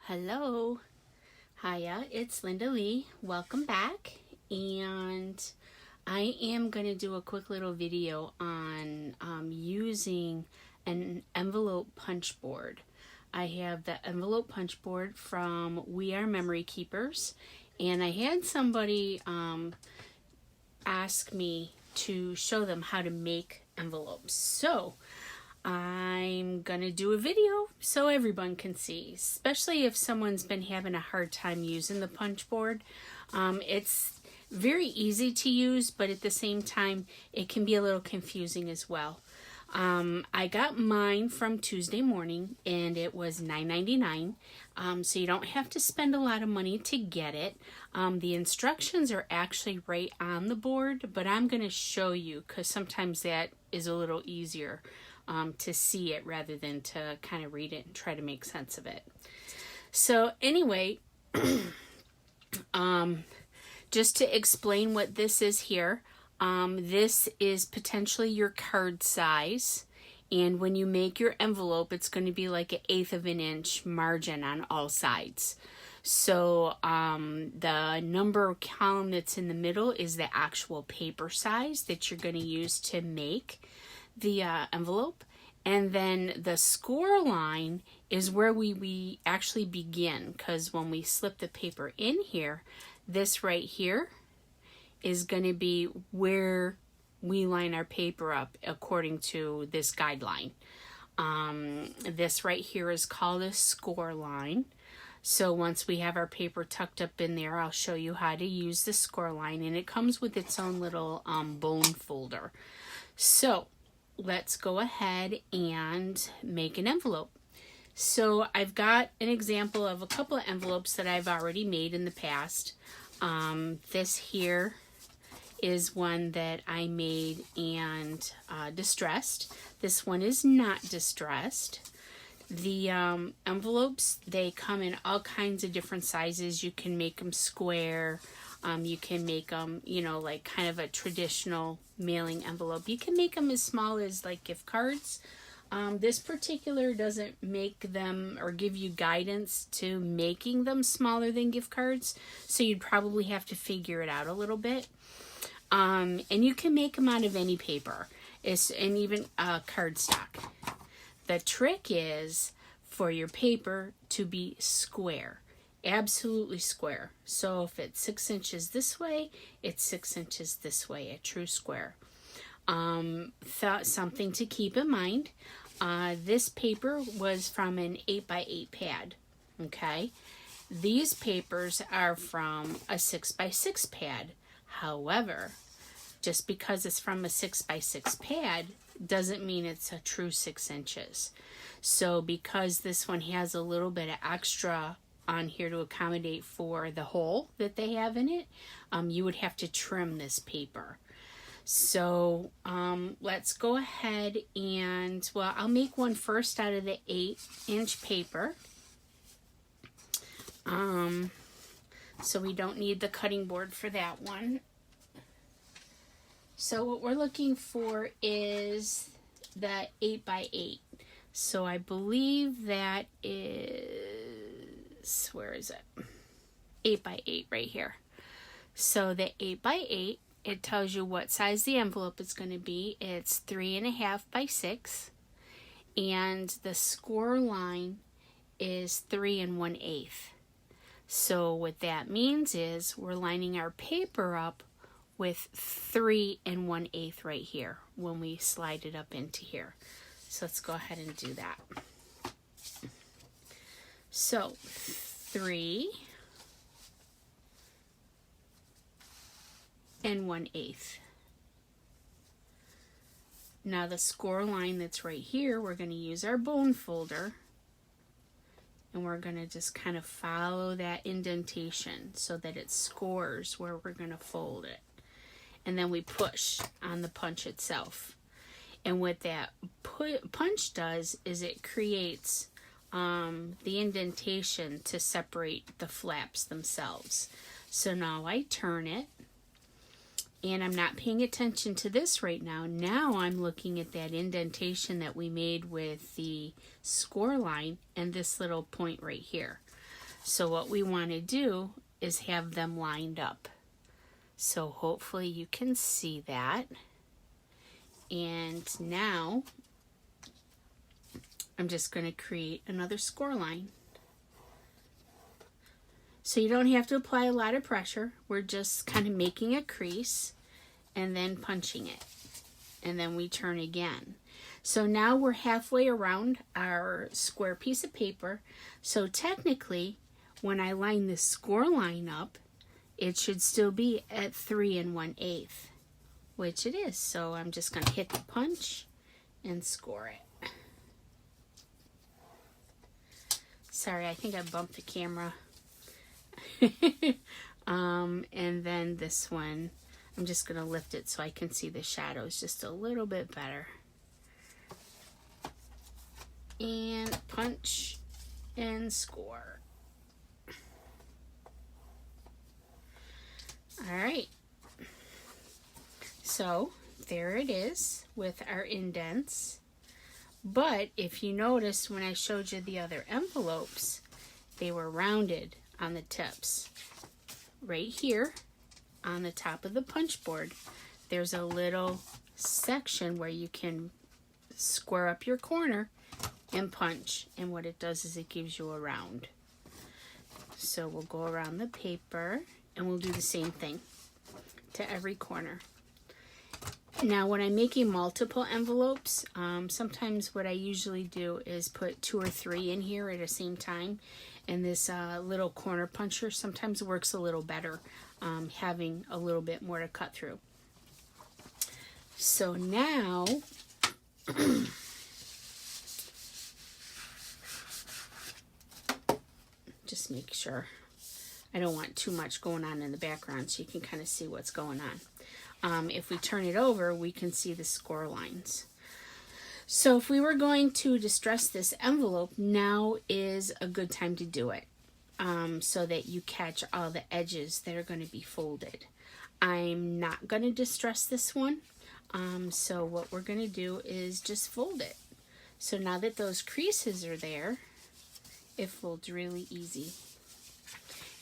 Hello. Hiya, it's LindaLee. Welcome back. And I am going to do a quick little video on using an envelope punch board. I have the envelope punch board from We Are Memory Keepers. And I had somebody ask me to show them how to make envelopes. So I'm gonna do a video so everyone can see, especially if someone's been having a hard time using the punch board. It's very easy to use, but at the same time it can be a little confusing as well. I got mine from Tuesday Morning and it was $9.99, so you don't have to spend a lot of money to get it. The instructions are actually right on the board, but I'm going to show you because sometimes that is a little easier to see it rather than to kind of read it and try to make sense of it. So anyway, just to explain what this is here, this is potentially your card size, and when you make your envelope it's going to be like 1/8 of an inch margin on all sides. So the number column that's in the middle is the actual paper size that you're going to use to make the envelope, and then the score line is where we actually begin, because when we slip the paper in here, this right here is going to be where we line our paper up according to this guideline. This right here is called a score line. So once we have our paper tucked up in there, I'll show you how to use the score line, and it comes with its own little bone folder. So let's go ahead and make an envelope. So I've got an example of a couple of envelopes that I've already made in the past. This here is one that I made and distressed. This one is not distressed. The envelopes, they come in all kinds of different sizes. You can make them square. You can make them, you know, like kind of a traditional mailing envelope. You can make them as small as like gift cards. This particular doesn't make them or give you guidance to making them smaller than gift cards, so you'd probably have to figure it out a little bit. And you can make them out of any paper, and even cardstock. The trick is for your paper to be square. Absolutely square. So if it's 6 inches this way, it's 6 inches this way, a true square. Something to keep in mind, this paper was from an 8x8 pad. Okay, these papers are from a 6x6 pad. However, just because it's from a 6x6 pad doesn't mean it's a true 6 inches. So because this one has a little bit of extra on here to accommodate for the hole that they have in it, you would have to trim this paper. So let's go ahead and, well, I'll make one first out of the 8-inch paper. So we don't need the cutting board for that one. So what we're looking for is the 8x8. So I believe that is, where is it? 8x8 right here. So the 8x8, it tells you what size the envelope is going to be. It's 3.5 by 6, and the score line is 3 1/8. So what that means is we're lining our paper up with 3 1/8 right here when we slide it up into here. So let's go ahead and do that. So 3 1/8. Now the score line that's right here, we're going to use our bone folder, and we're going to just kind of follow that indentation so that it scores where we're going to fold it. And then we push on the punch itself. And what that punch does is it creates the indentation to separate the flaps themselves. So now I turn it, and I'm not paying attention to this right now. Now I'm looking at that indentation that we made with the score line and this little point right here. So what we want to do is have them lined up. So hopefully you can see that. And now I'm just going to create another score line. So you don't have to apply a lot of pressure. We're just kind of making a crease and then punching it. And then we turn again. So now we're halfway around our square piece of paper. So technically, when I line this score line up, it should still be at 3 1/8, which it is. So I'm just going to hit the punch and score it. Sorry, I think I bumped the camera. And then this one, I'm just going to lift it so I can see the shadows just a little bit better. And punch and score. All right. So there it is with our indents. But if you noticed when I showed you the other envelopes, they were rounded on the tips. Right here on the top of the punch board, there's a little section where you can square up your corner and punch, and what it does is it gives you a round. So we'll go around the paper and we'll do the same thing to every corner. Now when I'm making multiple envelopes, sometimes what I usually do is put 2 or 3 in here at the same time, and this little corner puncher sometimes works a little better, having a little bit more to cut through. So now just make sure I don't want too much going on in the background so you can kind of see what's going on. If we turn it over, we can see the score lines. So if we were going to distress this envelope, now is a good time to do it, so that you catch all the edges that are going to be folded. I'm not going to distress this one, so what we're going to do is just fold it. So now that those creases are there, it folds really easy.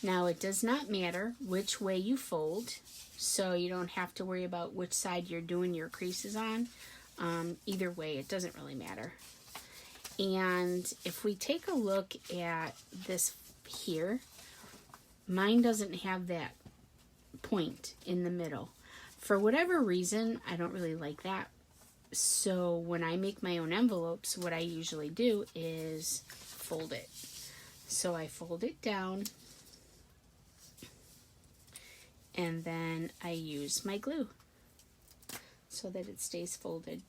Now it does not matter which way you fold, so you don't have to worry about which side you're doing your creases on. Either way, it doesn't really matter. And if we take a look at this here, mine doesn't have that point in the middle. For whatever reason, I don't really like that. So when I make my own envelopes, what I usually do is fold it. So I fold it down, and then I use my glue so that it stays folded.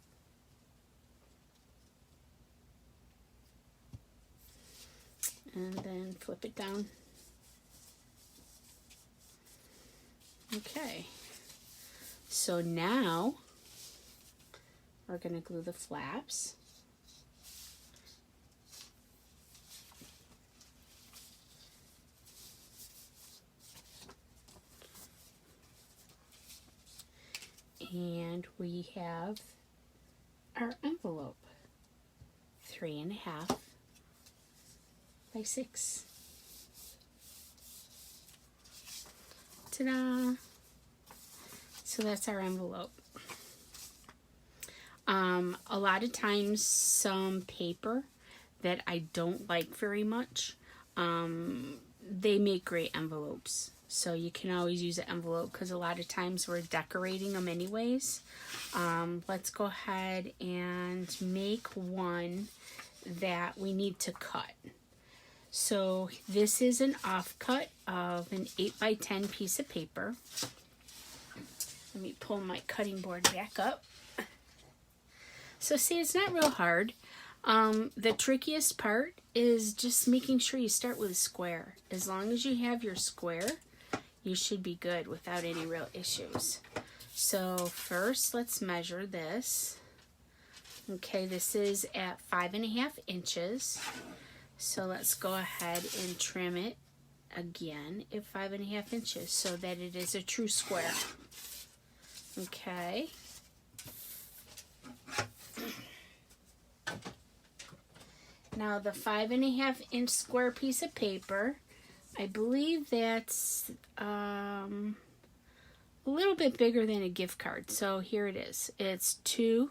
And then flip it down. Okay, so now we're going to glue the flaps. And we have our envelope, 3.5 by 6. Ta-da! So that's our envelope. A lot of times some paper that I don't like very much, they make great envelopes. So you can always use an envelope because a lot of times we're decorating them anyways. Let's go ahead and make one that we need to cut. So this is an offcut of an 8 by 10 piece of paper. Let me pull my cutting board back up. So see, it's not real hard. The trickiest part is just making sure you start with a square. As long as you have your square, you should be good without any real issues. So first, let's measure this. Okay, this is at 5.5 inches. So let's go ahead and trim it again at 5.5 inches so that it is a true square. Okay. Now the 5.5 inch square piece of paper, I believe that's a little bit bigger than a gift card. So here it is. It's 2.5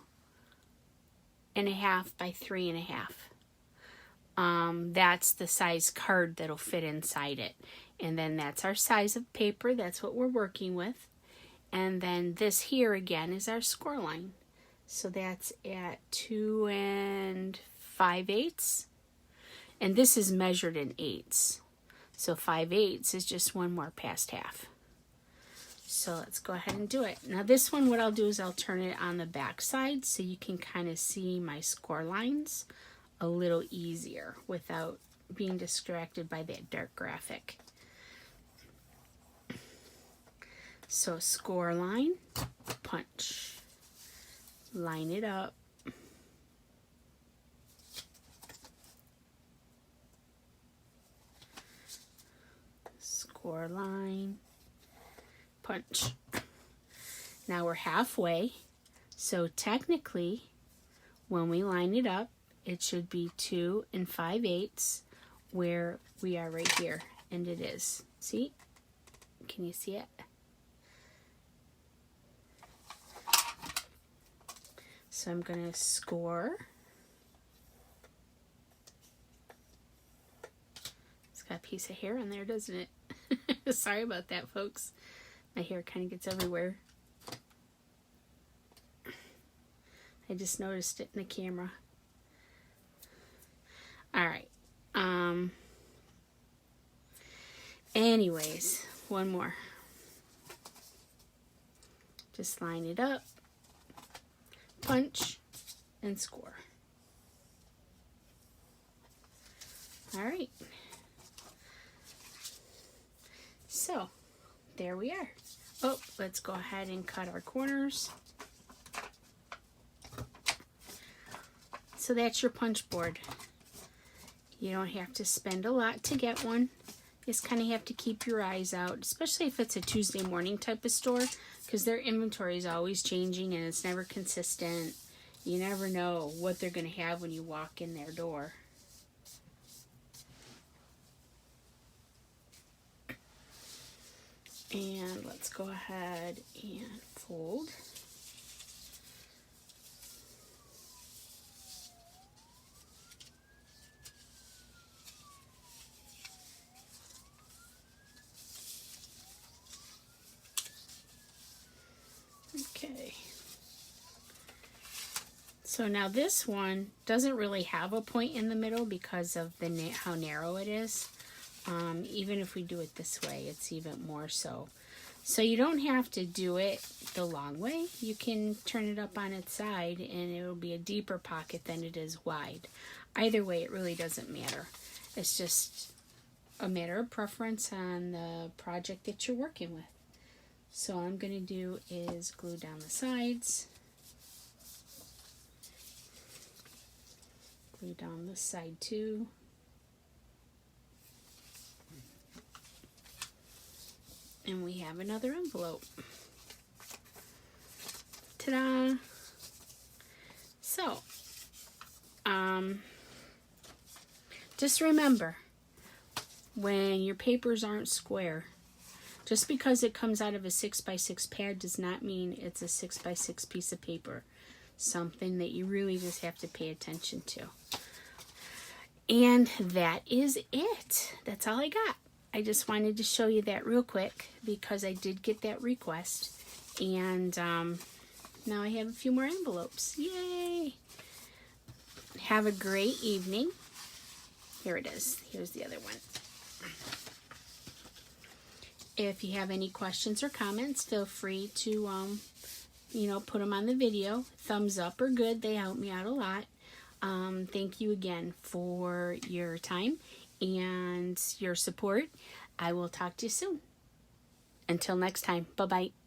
by 3.5. That's the size card that'll fit inside it. And then that's our size of paper. That's what we're working with. And then this here again is our score line. So that's at 2 5/8. And this is measured in eighths. So 5/8 is just one more past half. So let's go ahead and do it. Now this one, what I'll do is I'll turn it on the back side so you can kind of see my score lines a little easier without being distracted by that dark graphic. So score line, punch, line it up. Score line, punch. Now we're halfway, so technically when we line it up it should be 2 5/8 where we are right here, and it is. See? Can you see it? So I'm going to score. It's got a piece of hair on there, doesn't it? Sorry about that, folks. My hair kind of gets everywhere. I just noticed it in the camera. Alright. Anyways, one more. Just line it up, punch, and score. Alright. So, there we are. Oh, let's go ahead and cut our corners. So that's your punch board. You don't have to spend a lot to get one. You just kind of have to keep your eyes out, especially if it's a Tuesday morning type of store, because their inventory is always changing and it's never consistent. You never know what they're going to have when you walk in their door. And let's go ahead and fold. Okay. So now this one doesn't really have a point in the middle because of the how narrow it is. Even if we do it this way, it's even more so. So you don't have to do it the long way. You can turn it up on its side and it will be a deeper pocket than it is wide. Either way, it really doesn't matter. It's just a matter of preference on the project that you're working with. So all I'm going to do is glue down the sides. Glue down this side too. And we have another envelope. Ta-da! So, just remember, when your papers aren't square, just because it comes out of a 6x6 pad does not mean it's a 6x6 piece of paper. Something that you really just have to pay attention to. And that is it. That's all I got. I just wanted to show you that real quick because I did get that request. And now I have a few more envelopes. Yay! Have a great evening. Here it is. Here's the other one. If you have any questions or comments, feel free to, put them on the video. Thumbs up are good. They help me out a lot. Thank you again for your time and your support. I will talk to you soon. Until next time. Bye-bye.